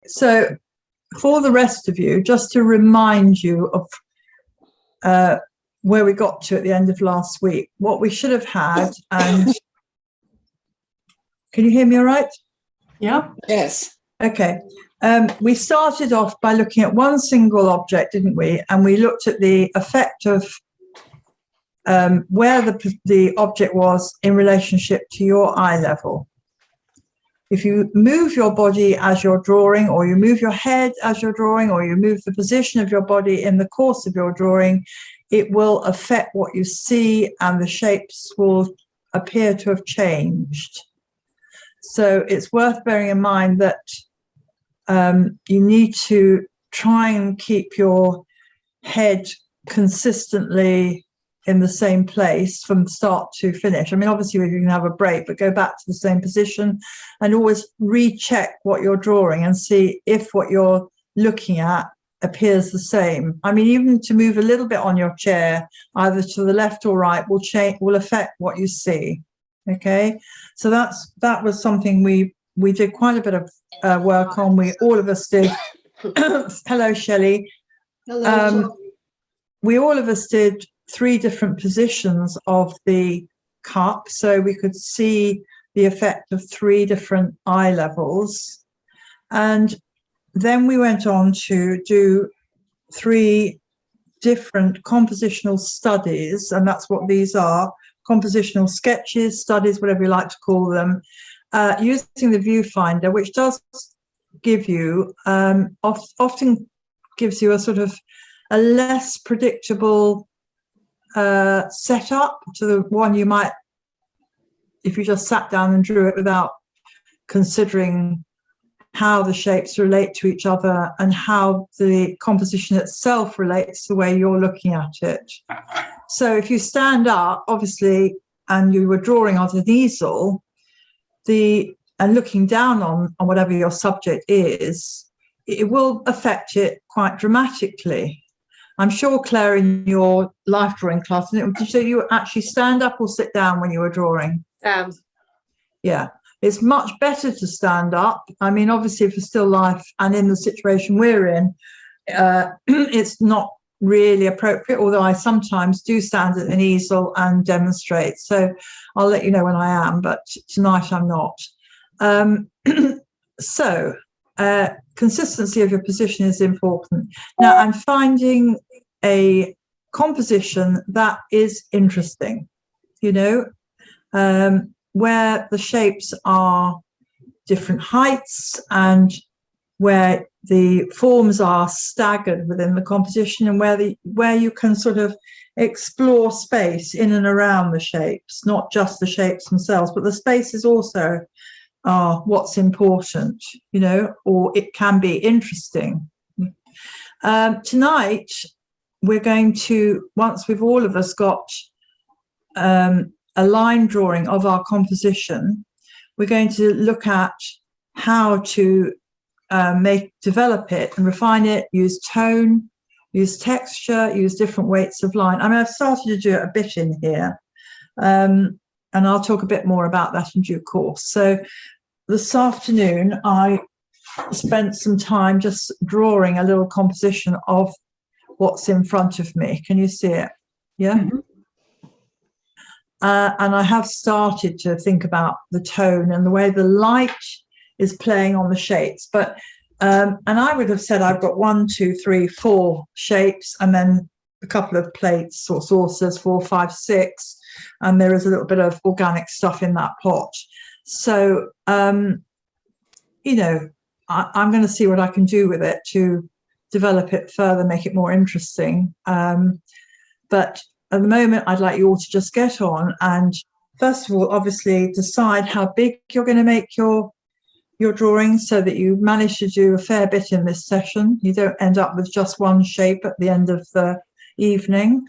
So for the rest of you, just to remind you of where we got to at the end of last week, what we should have had, and can you hear me all right? Yeah. Yes. Okay. We started off by looking at one single object, didn't we? And we looked at the effect of where the object was in relationship to your eye level. If you move your body as you're drawing, or you move your head as you're drawing, or you move the position of your body in the course of your drawing, it will affect what you see, and the shapes will appear to have changed. So it's worth bearing in mind that you need to try and keep your head consistently in the same place from start to finish. I mean, obviously you can have a break, but go back to the same position and always recheck what you're drawing and see if what you're looking at appears the same. I mean, even to move a little bit on your chair, either to the left or right, will affect what you see. Okay, so that was something we did quite a bit of work on. All of us did. Hello, Shelley. Hello. We all of us did 3 different positions of the cup, so we could see the effect of 3 different eye levels. And then we went on to do 3 different compositional studies, and that's what these are: compositional sketches, studies, whatever you like to call them, using the viewfinder, which does give you, often gives you a sort of a less predictable setup to the one you might, if you just sat down and drew it without considering how the shapes relate to each other and how the composition itself relates to the way you're looking at it. So if you stand up, obviously, and you were drawing on an easel, and looking down on whatever your subject is, it will affect it quite dramatically. I'm sure, Claire, in your life drawing class, did you say you actually stand up or sit down when you were drawing? Yeah, it's much better to stand up. I mean, obviously, for still life and in the situation we're in, it's not really appropriate, although I sometimes do stand at an easel and demonstrate. So I'll let you know when I am, but tonight I'm not. So consistency of your position is important. Now, I'm finding a composition that is interesting, you know, where the shapes are different heights and where the forms are staggered within the composition, and where you can sort of explore space in and around the shapes, not just the shapes themselves, but the spaces also are what's important, you know, or it can be interesting. Tonight, we're going to, once we've all of us got a line drawing of our composition, we're going to look at how to develop it and refine it, use tone, use texture, use different weights of line. I mean, I've started to do it a bit in here, and I'll talk a bit more about that in due course. So this afternoon, I spent some time just drawing a little composition of what's in front of me. Can you see it? Yeah. Mm-hmm. And I have started to think about the tone and the way the light is playing on the shapes. But and I would have said I've got 1, 2, 3, 4 shapes, and then a couple of plates or saucers, 4, 5, 6, and there is a little bit of organic stuff in that pot. So you know, I'm going to see what I can do with it to develop it further, make it more interesting. But at the moment, I'd like you all to just get on and, first of all, obviously decide how big you're going to make your drawings so that you manage to do a fair bit in this session. You don't end up with just one shape at the end of the evening.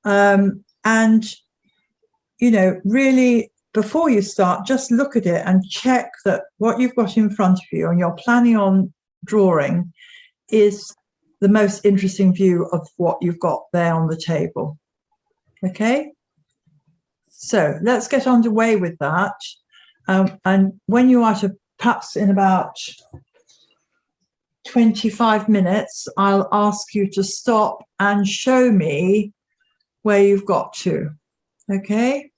And, you know, really, before you start, just look at it and check that what you've got in front of you and you're planning on drawing is the most interesting view of what you've got there on the table. Okay, so let's get underway with that. And when you are to, perhaps in about 25 minutes, I'll ask you to stop and show me where you've got to. Okay?